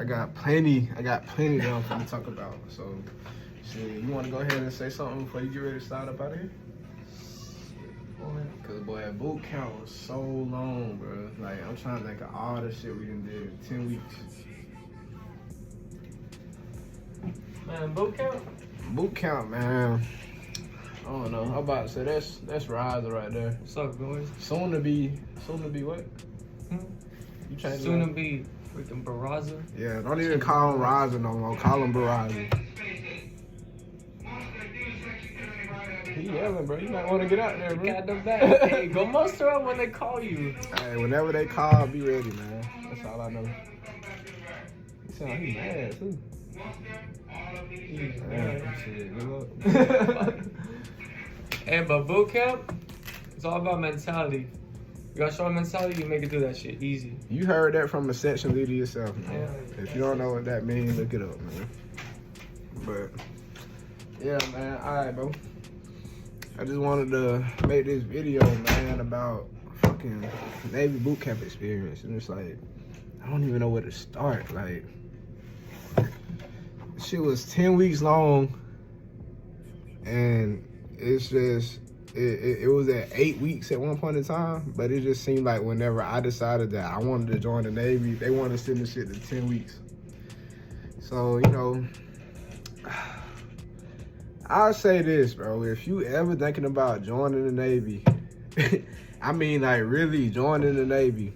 got plenty that I'm finna talk about. So, shit, you wanna go ahead and say something before you get ready to start up out of here? Cause boy, that boot camp was so long, bro. Like, I'm trying to think of all the shit we done did in 10 weeks. Man, boot camp? Boot camp, man. I don't know. I'm about to say that's Riser right there. What's up, boys? Soon to be what? You changing Soon to be freaking Barraza. Yeah, don't even call him Riser no more. Call him Barraza. He yelling, bro. You might want to get out there, bro. Got them back. Hey, go muster up when they call you. Hey, whenever they call, be ready, man. That's all I know. He sound he mad too. He's Man, shit, good luck. Hey, but boot camp, it's all about mentality. You got strong mentality, you make it through that shit easy. You heard that from a section leader yourself, man. Yeah. If you don't know what that means, look it up, man. But yeah, man. All right, bro. I just wanted to make this video, man, about fucking Navy boot camp experience, and it's like I don't even know where to start. Like, shit was 10 weeks long, and it's just it was at 8 weeks at one point in time, but it just seemed like whenever I decided that I wanted to join the Navy, they wanted to send the shit to 10 weeks. So, you know, I'll say this, bro. If you ever thinking about joining the Navy, I mean, like, really joining the Navy,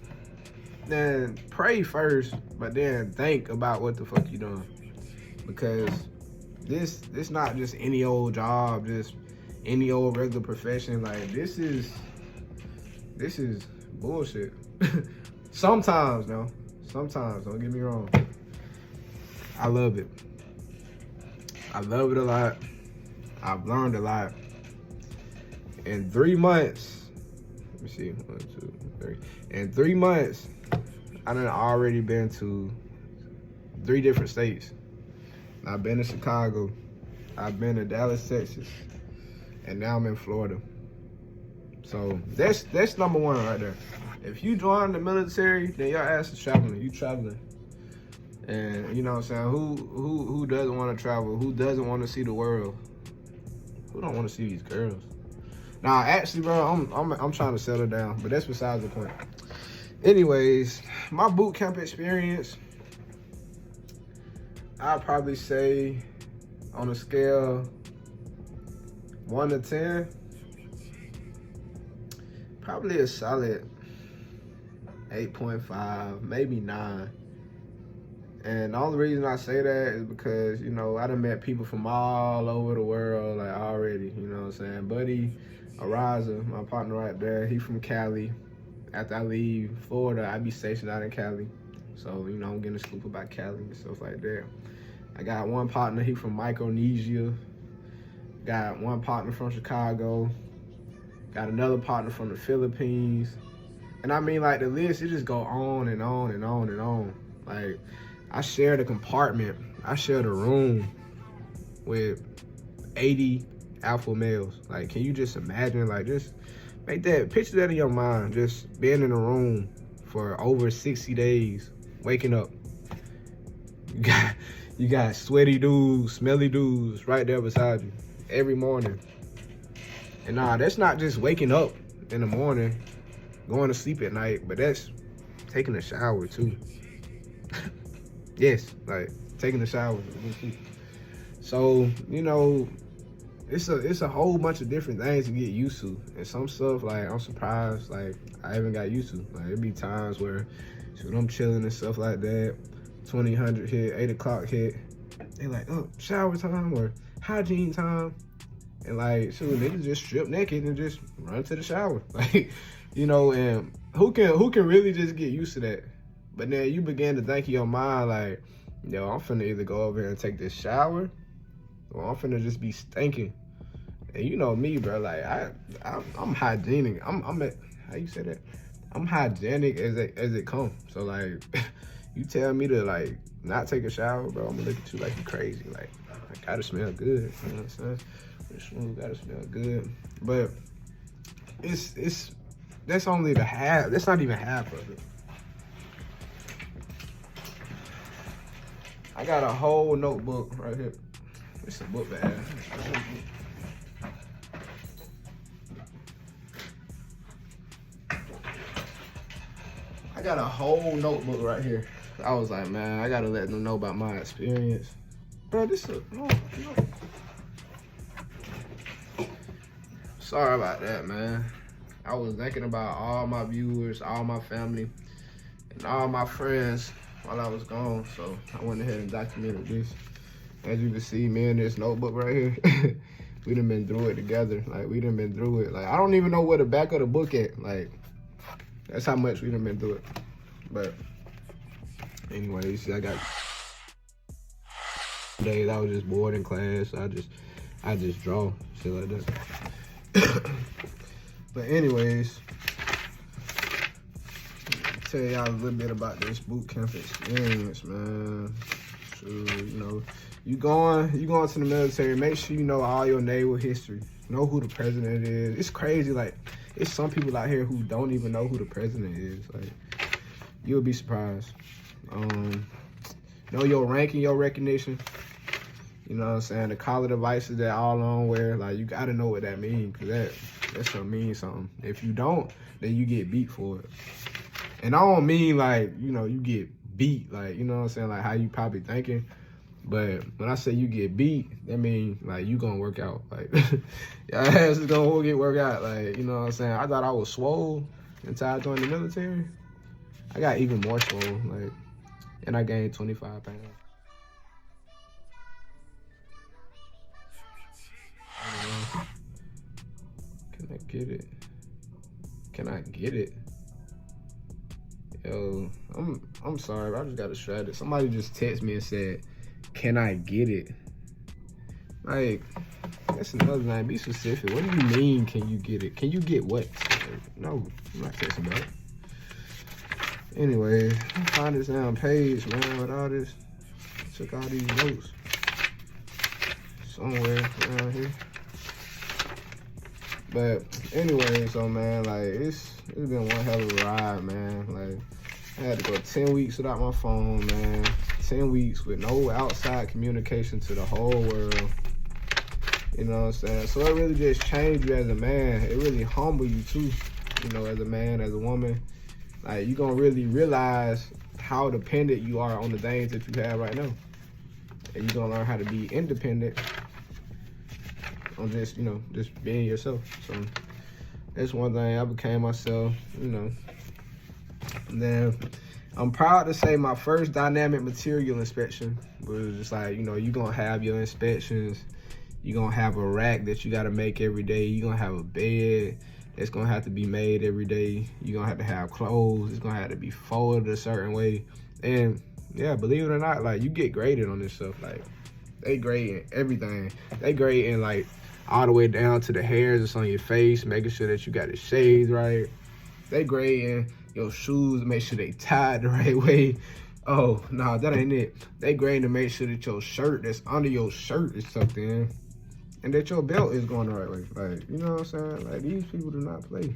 then pray first, but then think about what the fuck you doing. Because this not just any old job, just any old regular profession. Like, this is bullshit. Sometimes, no. Sometimes, don't get me wrong. I love it. I love it a lot. I've learned a lot. In 3 months, let me see, 1, 2, 3. In 3 months, I done already been to 3 different states. I've been to Chicago, I've been to Dallas, Texas, and now I'm in Florida. So that's number 1 right there. If you join the military, then your ass is traveling. You traveling. And you know what I'm saying? Who doesn't want to travel? Who doesn't want to see the world? Who don't want to see these girls? Nah, actually, bro, I'm trying to settle down, but that's besides the point. Anyways, my boot camp experience, I'd probably say on a scale 1 to 10, probably a solid 8.5, maybe 9. And the only reason I say that is because, you know, I done met people from all over the world, like, already, you know what I'm saying? Buddy Ariza, my partner right there, he from Cali. After I leave Florida, I be stationed out in Cali. So, you know, I'm getting a scoop about Cali and stuff like that. I got one partner, he from Micronesia. Got one partner from Chicago. Got another partner from the Philippines. And I mean, like, the list, it just go on and on and on and on. Like, I shared a compartment, I shared a room with 80 alpha males. Like, can you just imagine, like, just picture that in your mind, just being in a room for over 60 days, waking up. You got sweaty dudes, smelly dudes right there beside you every morning. And nah, that's not just waking up in the morning, going to sleep at night, but that's taking a shower too. Yes, like taking a shower. So, you know, it's a whole bunch of different things to get used to. And some stuff, like, I'm surprised, like, I haven't got used to. Like, it be times where when I'm chilling and stuff like that, 2000 hit, 8 o'clock hit, they like, oh, shower time or hygiene time. And like, so niggas just strip naked and just run to the shower. Like, you know, and who can really just get used to that? But then you begin to think in your mind, like, yo, I'm finna either go over here and take this shower, or I'm finna just be stinking. And you know me, bro, like, I'm hygienic. I'm at, how you say that? I'm hygienic as it comes. So, like, you tell me to, like, not take a shower, bro, I'm gonna look at you like you crazy. Like, I gotta smell good, you know what I'm saying? It's smooth, gotta smell good. But that's only the half, that's not even half of it. I got a whole notebook right here. It's a book bag. I got a whole notebook right here. I was like, man, I gotta let them know about my experience. Bro, this is no. Sorry about that, man. I was thinking about all my viewers, all my family, and all my friends while I was gone. So I went ahead and documented this. As you can see, me and this notebook right here, we done been through it together. Like, we done been through it. Like, I don't even know where the back of the book at. Like, that's how much we done been through it. But anyway, you see, I got days I was just bored in class. I just draw, shit like that. But anyways, tell y'all a little bit about this boot camp experience, man. So, you know, you going to the military, make sure you know all your naval history. Know who the president is. It's crazy, like, it's some people out here who don't even know who the president is. Like, you'll be surprised. Know your rank and your recognition. You know what I'm saying? The collar devices that all on wear, like, you gotta know what that means, because that's gonna mean something. If you don't, then you get beat for it. And I don't mean, like, you know, you get beat, like, you know what I'm saying, like how you probably thinking. But when I say you get beat, that means, like, you gonna work out. Like, your ass is gonna get work out. Like, you know what I'm saying? I thought I was swole until I joined the military. I got even more swole, like, and I gained 25 pounds. Can I get it? Can I get it? Yo, I'm sorry, I just got distracted. Somebody just texted me and said, "Can I get it?" Like, that's another thing. Be specific. What do you mean, can you get it? Can you get what? Like, no, I'm not texting about it. Anyway, I find this damn page, man, with all this. I took all these notes somewhere around here. But anyway, so man, like, it's been one hell of a ride, man. Like, I had to go 10 weeks without my phone, man. 10 weeks with no outside communication to the whole world. You know what I'm saying? So it really just changed you as a man. It really humbled you too, you know, as a man, as a woman. Like, you're gonna really realize how dependent you are on the things that you have right now. And you're gonna learn how to be independent on just, you know, just being yourself. So that's one thing. I became myself, you know. And then I'm proud to say my first dynamic material inspection was just like, you know, you're gonna have your inspections. You're gonna have a rack that you gotta make every day. You're gonna have a bed that's gonna have to be made every day. You're gonna have clothes. It's gonna have to be folded a certain way. And yeah, believe it or not, like, you get graded on this stuff. Like, they grade in everything. They grade in, like, all the way down to the hairs that's on your face, making sure that you got the shades right. They grade in your shoes, make sure they tied the right way. Oh, nah, that ain't it. They grade to make sure that your shirt that's under your shirt is tucked in, and that your belt is going the right way. Like, you know what I'm saying? Like, these people do not play.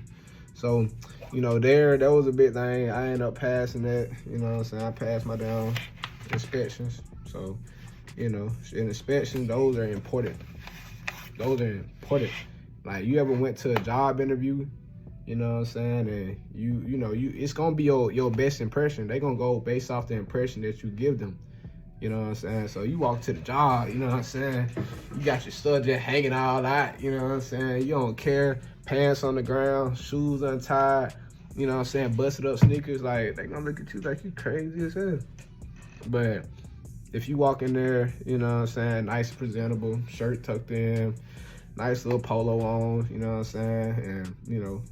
So, you know, that was a big thing. I ended up passing that, you know what I'm saying? I passed my down inspections. So, you know, in inspections, those are important. Those are important. Like, you ever went to a job interview, you know what I'm saying, and you know, it's gonna be your best impression. They gonna go based off the impression that you give them. You know what I'm saying? So you walk to the job, you know what I'm saying? You got your stuff just hanging all out, you know what I'm saying? You don't care. Pants on the ground, shoes untied, you know what I'm saying? Busted up sneakers, like, they gonna look at you like you crazy as hell. But if you walk in there, you know what I'm saying, nice presentable, shirt tucked in, nice little polo on, you know what I'm saying? And, you know,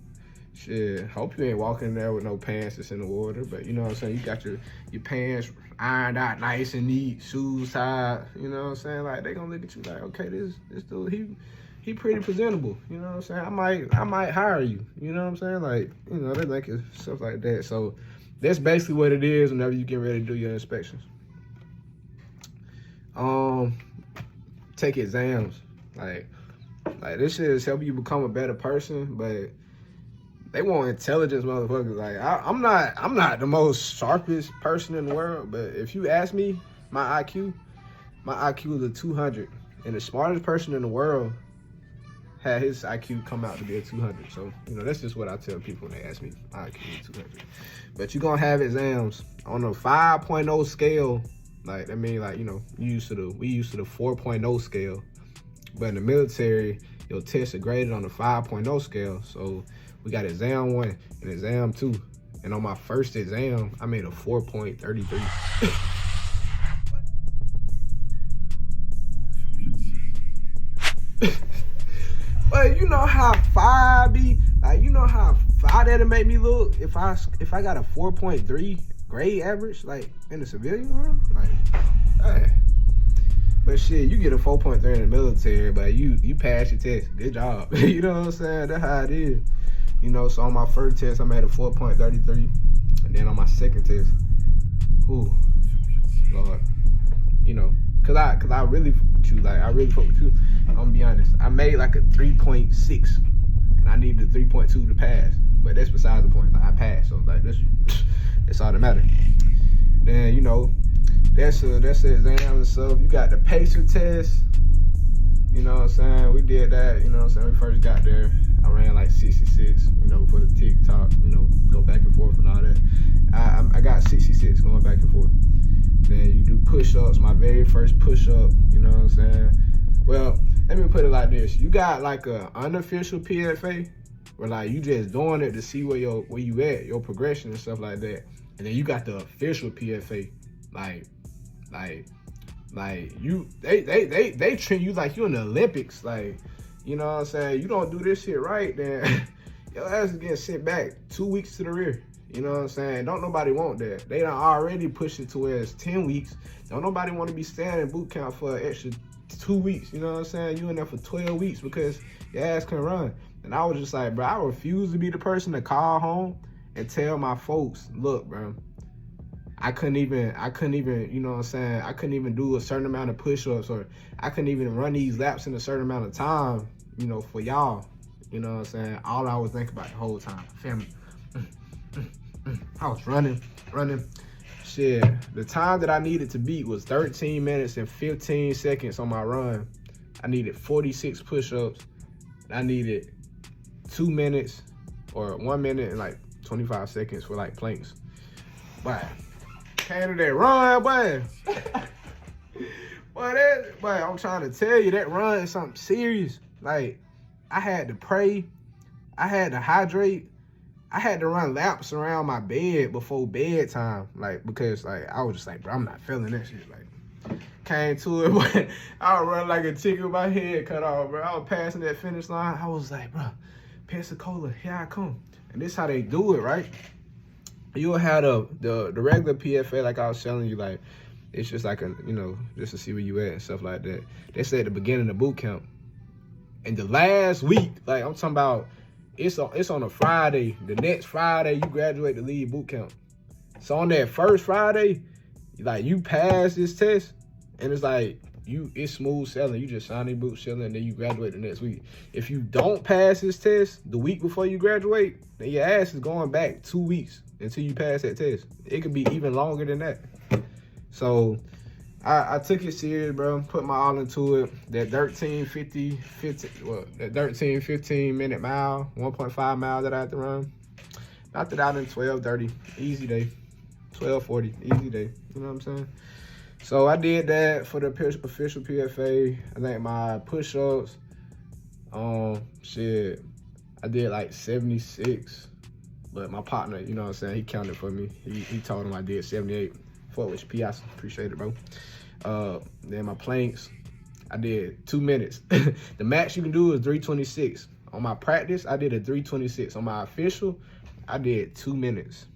shit, hope you ain't walking in there with no pants that's in the water, but you know what I'm saying? You got your pants ironed out nice and neat, shoes tied, you know what I'm saying? Like, they gonna look at you like, okay, this dude, he pretty presentable, you know what I'm saying? I might hire you, you know what I'm saying? Like, you know, they think it's stuff like that. So that's basically what it is whenever you get ready to do your inspections. Take exams. Like this shit is helping you become a better person, but they want intelligence motherfuckers. Like, I'm not the most sharpest person in the world, but if you ask me, my IQ is a 200, and the smartest person in the world had his IQ come out to be a 200. So, you know, that's just what I tell people when they ask me my IQ is 200. But you're gonna have exams on a 5.0 scale. Like, I mean, like, you know, we used to the 4.0 scale. But in the military, your tests are graded on the 5.0 scale. So we got exam 1 and exam 2. And on my first exam, I made a 4.33. But you know how far I be? Like, you know how far that'll make me look if I got a 4.3 grade average, like, in the civilian world? Like, hey. But shit, you get a 4.3 in the military, but you pass your test. Good job. You know what I'm saying? That's how it is. You know, so on my first test, I made a 4.33. And then on my second test, whew, Lord. You know, cause I really fuck with you. Like, I really fuck with you. I'm gonna be honest. I made like a 3.6, and I needed a 3.2 to pass. But that's besides the point. Like, I passed, so like that's all that matters. Then, you know, that's the exam and stuff. You got the pacer test. You know what I'm saying? We did that. You know what I'm saying? We first got there. I ran like 66. You know, for the TikTok. You know, go back and forth and all that. I got 66 going back and forth. Then you do push-ups. My very first push-up. You know what I'm saying? Well, let me put it like this. You got like a unofficial PFA, where like you just doing it to see where you at, your progression and stuff like that. And then you got the official PFA, like you they treat you like you in the Olympics. Like, you know what I'm saying? You don't do this shit right, then your ass is getting sent back 2 weeks to the rear. You know what I'm saying? Don't nobody want that. They done already pushed it to where it's 10 weeks. Don't nobody want to be staying in boot camp for an extra 2 weeks. You know what I'm saying? You in there for 12 weeks because your ass can run. And I was just like, bro, I refuse to be the person to call home and tell my folks, look, bro, I couldn't even, you know what I'm saying? I couldn't even do a certain amount of push-ups, or I couldn't even run these laps in a certain amount of time, you know, for y'all. You know what I'm saying? All I was thinking about the whole time, family. I was running. Shit, the time that I needed to beat was 13 minutes and 15 seconds on my run. I needed 46 push-ups. I needed 2 minutes or 1 minute and like 25 seconds for like planks. But came to that run, boy. Boy, I'm trying to tell you, that run is something serious. Like, I had to pray. I had to hydrate. I had to run laps around my bed before bedtime, like, because like I was just like, bro, I'm not feeling that shit. Like, came to it, but I would run like a chicken with my head cut off, bro. I was passing that finish line. I was like, bro, Pensacola, here I come. And this how they do it, right? You'll have the regular PFA, like I was telling you, like, it's just like a, you know, just to see where you at and stuff like that. They say at the beginning of boot camp, and the last week, like I'm talking about, it's on a Friday. The next Friday, you graduate to leave boot camp. So on that first Friday, like, you pass this test, and it's like, it's smooth sailing. You just sign your boot sailing, and then you graduate the next week. If you don't pass this test the week before you graduate, then your ass is going back 2 weeks until you pass that test. It could be even longer than that. So I took it serious, bro. Put my all into it. That 15 minute mile, 1.5 mile that I had to run. Knocked it out in 12:30. Easy day. 12:40. Easy day. You know what I'm saying? So I did that for the official PFA. I think my push-ups, shit, I did like 76. But my partner, you know what I'm saying, he counted for me. He told him I did 78. Fuck with you, P.I. Appreciate it, bro. Then my planks, I did 2 minutes. The max you can do is 3:26. On my practice, I did a 3:26. On my official, I did 2 minutes.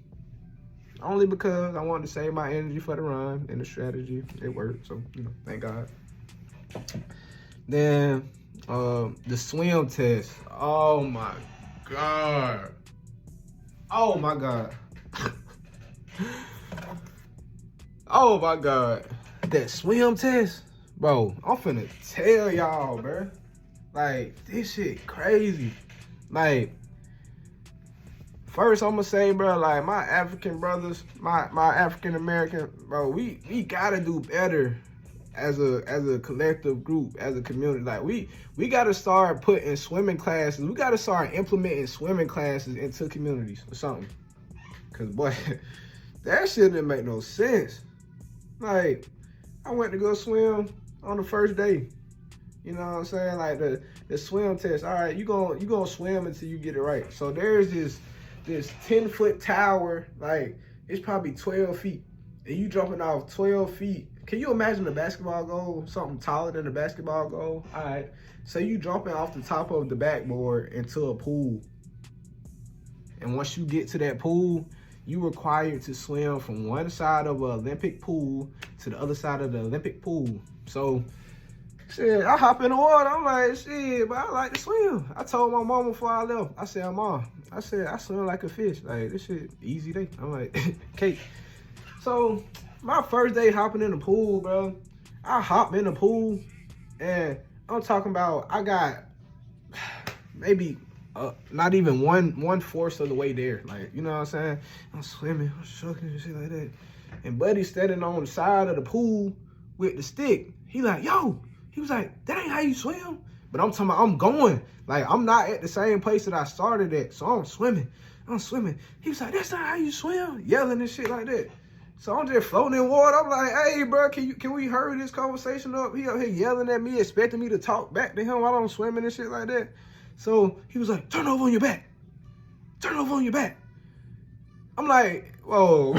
Only because I wanted to save my energy for the run and the strategy. It worked, so, you know, thank God. Then, the swim test. Oh my God. Oh my God. Oh my God. That swim test, bro, I'm finna tell y'all, bro. Like, this shit crazy. Like, First, I'm gonna say, bro, like my African brothers, my African American, bro, we gotta do better as a collective group, as a community. Like we gotta start putting swimming classes. We gotta start implementing swimming classes into communities or something. Cause boy, that shit didn't make no sense. Like, I went to go swim on the first day. You know what I'm saying? Like the swim test. All right, you gonna swim until you get it right. So there's this 10-foot tower, like it's probably 12 feet. And you jumping off 12 feet. Can you imagine the basketball goal? Something taller than the basketball goal? All right. So you jumping off the top of the backboard into a pool. And once you get to that pool, you required to swim from one side of an Olympic pool to the other side of the Olympic pool. So, shit, I hop in the water. I'm like, shit, but I like to swim. I told my mom before I left, I said, Mom, I swim like a fish. Like, this shit, easy day. I'm like, cake. So, my first day hopping in the pool, bro, I hop in the pool, and I'm talking about, I got maybe not even one fourth of the way there. Like, you know what I'm saying? I'm swimming, I'm shucking and shit like that. And Buddy's standing on the side of the pool with the stick. He like, yo, he was like, that ain't how you swim. But I'm talking about, I'm going. Like, I'm not at the same place that I started at. So I'm swimming. He was like, that's not how you swim. Yelling and shit like that. So I'm just floating in water. I'm like, hey, bro, can we hurry this conversation up? He up here yelling at me, expecting me to talk back to him while I'm swimming and shit like that. So he was like, turn over on your back. Turn over on your back. I'm like, whoa,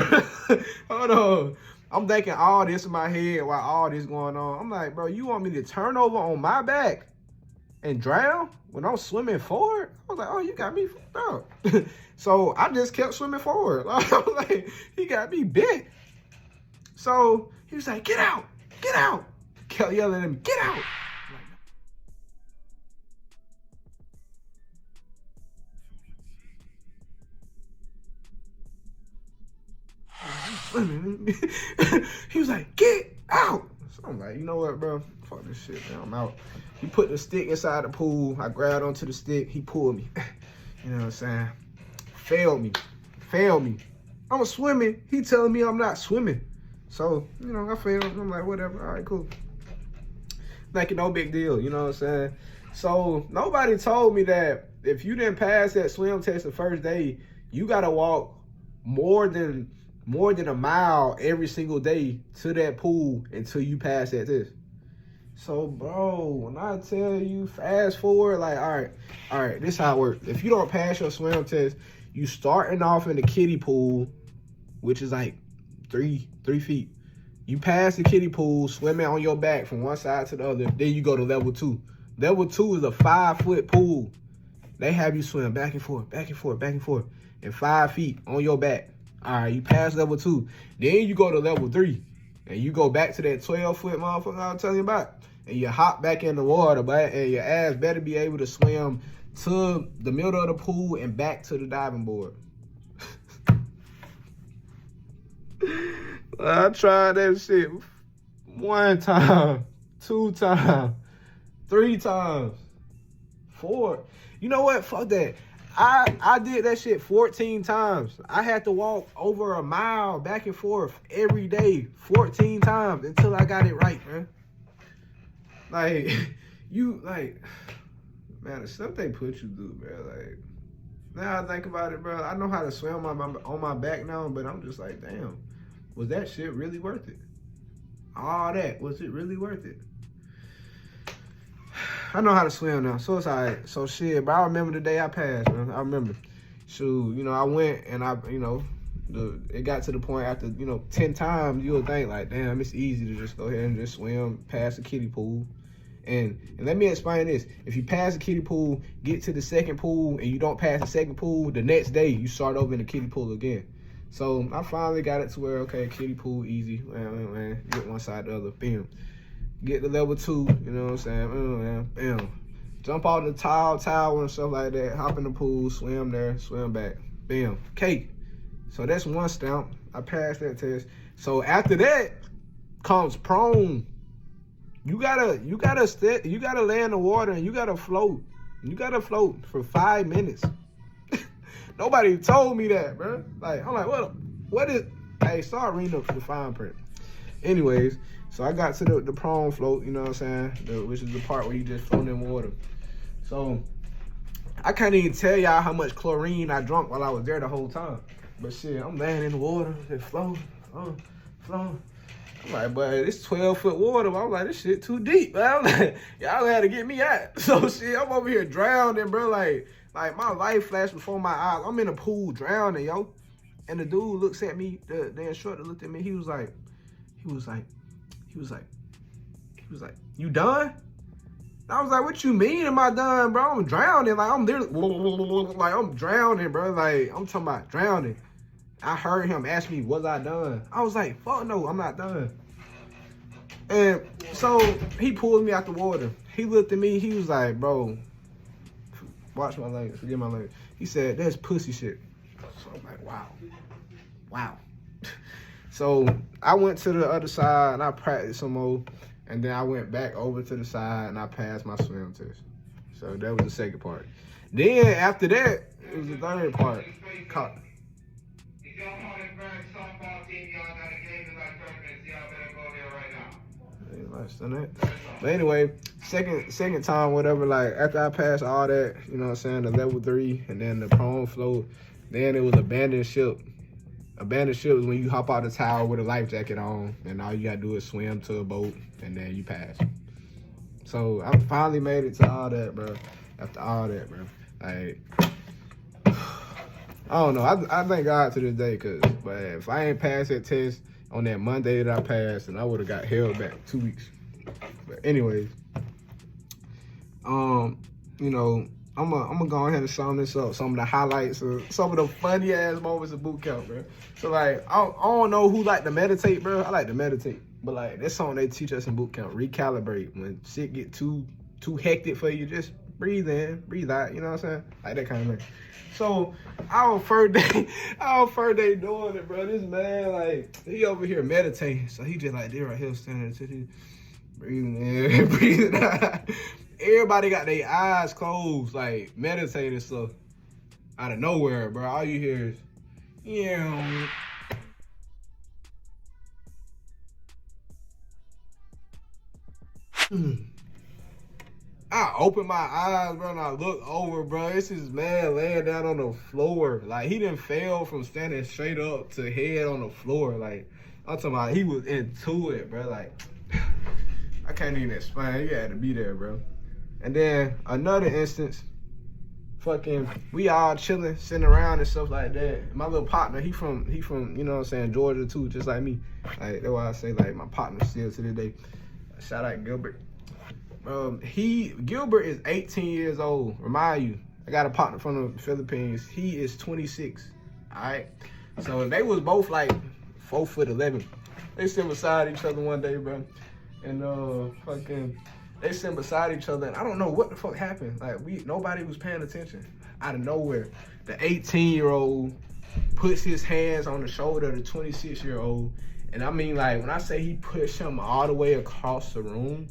hold on. I'm thinking all this in my head while all this going on. I'm like, bro, you want me to turn over on my back and drown when I'm swimming forward? I was like, oh, you got me fucked up. So I just kept swimming forward. I was like, he got me bit. So he was like, get out, get out. Kept yelling at him, get out. He was like, get out. So I'm like, you know what, bro? Fuck this shit, man. I'm out. He put the stick inside the pool. I grabbed onto the stick. He pulled me. You know what I'm saying? Failed me. I'm swimming. He telling me I'm not swimming. So, you know, I failed. I'm like, whatever. All right, cool. Like, no big deal. You know what I'm saying? So, nobody told me that if you didn't pass that swim test the first day, you got to walk more than a mile every single day to that pool until you pass that test. So, bro, when I tell you fast forward, like, all right, this is how it works. If you don't pass your swim test, you starting off in the kiddie pool, which is like 3 feet. You pass the kiddie pool, swimming on your back from one side to the other. Then you go to level 2. Level 2 is a 5-foot pool. They have you swim back and forth, in 5 feet on your back. All right, you pass level 2. Then you go to level 3. And you go back to that 12-foot motherfucker I was telling you about. And you hop back in the water, but and your ass better be able to swim to the middle of the pool and back to the diving board. I tried that shit 1 time, 2 times, 3 times, 4. You know what? Fuck that. I did that shit 14 times. I had to walk over a mile back and forth every day, 14 times until I got it right, man. Like, man, the stuff they put you through, bro. Like, now I think about it, bro. I know how to swim on my back now, but I'm just like, damn, was that shit really worth it? All that, was it really worth it? I know how to swim now, so it's all right. So shit, but I remember the day I passed, man. I remember. Shoot, you know, I went and it got to the point after, 10 times, you would think like, damn, it's easy to just go ahead and just swim past the kiddie pool. And let me explain this. If you pass the kiddie pool, get to the second pool, and you don't pass the second pool, the next day you start over in the kiddie pool again. So I finally got it to where, okay, kiddie pool, easy. Man, get one side to the other, bam. Get to level 2, you know what I'm saying? Bam. Jump out the tower and stuff like that. Hop in the pool, swim there, swim back. Bam. Cake. So that's 1 stamp. I passed that test. So after that comes prone. You gotta lay in the water and you gotta float. You gotta float for 5 minutes. Nobody told me that, bro. Like, I'm like, what is, hey, start reading the fine print. Anyways, so I got to the prone float, you know what I'm saying? Which is the part where you just float in water. So I can't even tell y'all how much chlorine I drunk while I was there the whole time. But shit, I'm laying in the water, just floating. I'm like, but it's 12-foot water. I'm like, this shit too deep. I'm like, y'all had to get me out. So shit, I'm over here drowning, bro. Like my life flashed before my eyes. I'm in a pool drowning, yo. And the dude looks at me, the instructor looked at me, he was like, you done? I was like, what you mean am I done, bro? I'm drowning. Like, I'm there, like, I'm drowning, bro. Like, I'm talking about drowning. I heard him ask me, was I done? I was like, fuck no, I'm not done. And so he pulled me out the water. He looked at me, he was like, bro, watch my language, forget my language. He said, that's pussy shit. So I'm like, wow. So I went to the other side and I practiced some more. And then I went back over to the side and I passed my swim test. So that was the second part. Then after that, it was the third part. If y'all want to burn softball team, y'all got a game in like 30 minutes. Y'all better go there right now. Less than that. But anyway, second time, whatever, like after I passed all that, you know what I'm saying, the level 3 and then the prone float, then it was abandoned ship. Abandoned ship is when you hop out the tower with a life jacket on and all you gotta do is swim to a boat and then you pass. So I finally made it to all that, bro. After all that, bro. Like, I don't know. I thank God to this day, but if I ain't passed that test on that Monday that I passed, then I would have got held back 2 weeks. But anyways, you know, I'm gonna go ahead and sum this up. Some of the highlights of some of the funny ass moments of boot camp, bro. So like, I don't know who like to meditate, bro. I like to meditate, but like that's something they teach us in boot camp. Recalibrate when shit get too hectic for you. Just breathe in, breathe out. You know what I'm saying? Like that kind of thing. So our first day doing it, bro. This man, like, he over here meditating. So he just like, there right here standing, breathing in, breathing out. Everybody got their eyes closed, like meditating stuff. Out of nowhere, bro. All you hear is, yeah. I opened my eyes, bro, and I looked over, bro. It's this man laying down on the floor. Like, he didn't fail from standing straight up to head on the floor. Like, I'm talking about he was into it, bro. Like, I can't even explain. You had to be there, bro. And then another instance, fucking, we all chilling, sitting around and stuff like that. My little partner, he from, you know what I'm saying, Georgia too, just like me. Like, that's why I say, like, my partner still to this day. Shout out Gilbert. Gilbert is 18 years old. Remind you, I got a partner from the Philippines. He is 26. All right. So they was both like 4'11". They sit beside each other one day, bro. And they sit beside each other, and I don't know what the fuck happened. Like nobody was paying attention. Out of nowhere, the 18-year-old puts his hands on the shoulder of the 26-year-old, and I mean, like, when I say he pushed him all the way across the room,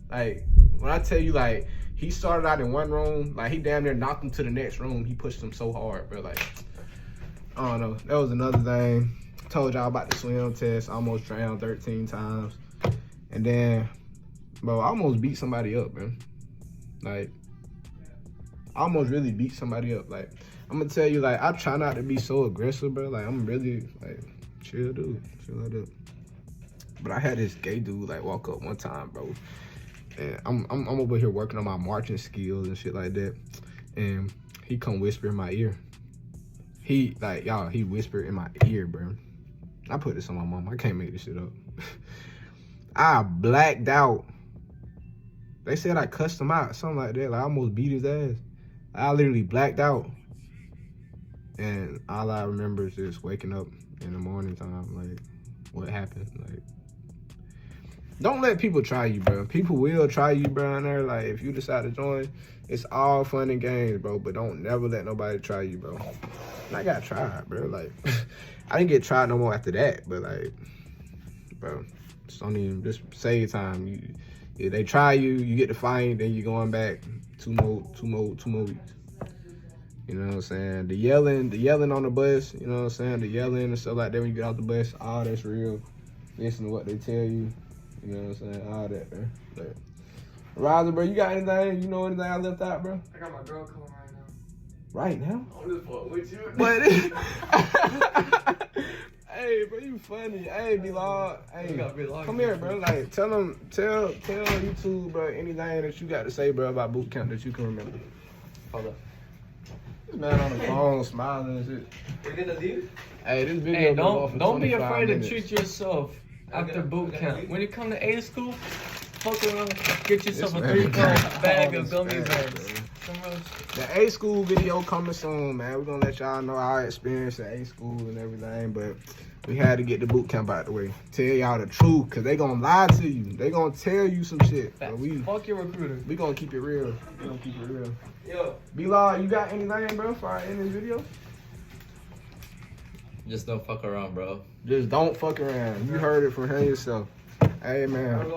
like, when I tell you, like, he started out in one room, like, he damn near knocked him to the next room. He pushed him so hard, bro. Like, I don't know. That was another thing. Told y'all about the swim test. I almost drowned 13 times. And then, bro, I almost beat somebody up, man. Like, I almost really beat somebody up. Like, I'm gonna tell you, like, I try not to be so aggressive, bro. Like, I'm really, like, chill dude. Chill like that. But I had this gay dude, like, walk up one time, bro. And I'm over here working on my marching skills and shit like that. And he come whisper in my ear. He, like, y'all, he whispered in my ear, bro. I put this on my mom. I can't make this shit up. I blacked out. They said I cussed him out, something like that. Like, I almost beat his ass. I literally blacked out. And all I remember is just waking up in the morning time, like, what happened? Like, don't let people try you, bro. People will try you, bro, in there. Like, if you decide to join, it's all fun and games, bro. But don't never let nobody try you, bro. And I got tried, bro. Like, I didn't get tried no more after that. But, like, bro, just save time. If they try you, you get to fight, then you're going back two more weeks. You know what I'm saying? The yelling on the bus, you know what I'm saying? The yelling and stuff like that when you get off the bus, all that's real. Listen to what they tell you, you know what I'm saying? All that, man. But, Roger, bro, you got anything? You know anything I left out, bro? I got my girl coming Right right now. now? I'm just fucking with you. But hey, bro, you funny. Hey, B-Log. Hey, come here, bro. Like, tell YouTube, bro, anything that you got to say, bro, about boot camp that you can remember. Hold up. This man on the phone smiling and shit. We gonna do? Hey, this video. Hey, been going for don't be 25 afraid minutes. to treat yourself after boot camp. When you come to A school, fuck around, get yourself This a man 3-pound bag all of this gummy bad, bears. bro. The A school video coming soon, man. We're gonna let y'all know our experience at A school and everything, but we had to get the boot camp out the way. Tell y'all the truth, cause they gonna lie to you. They gonna tell you some shit. But Fuck your recruiter. we gonna keep it real. We gonna keep it real. Yo. B-Log, you got anything, bro, for in this video? Just don't fuck around, bro. Just don't fuck around. You heard it from him yourself. Hey, man.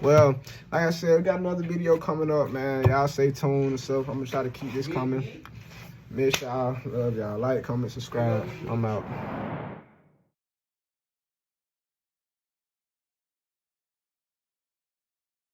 Well, like I said, we got another video coming up, man. Y'all stay tuned and stuff. I'm gonna try to keep this coming. Miss y'all. Love y'all. Like, comment, subscribe. I'm out.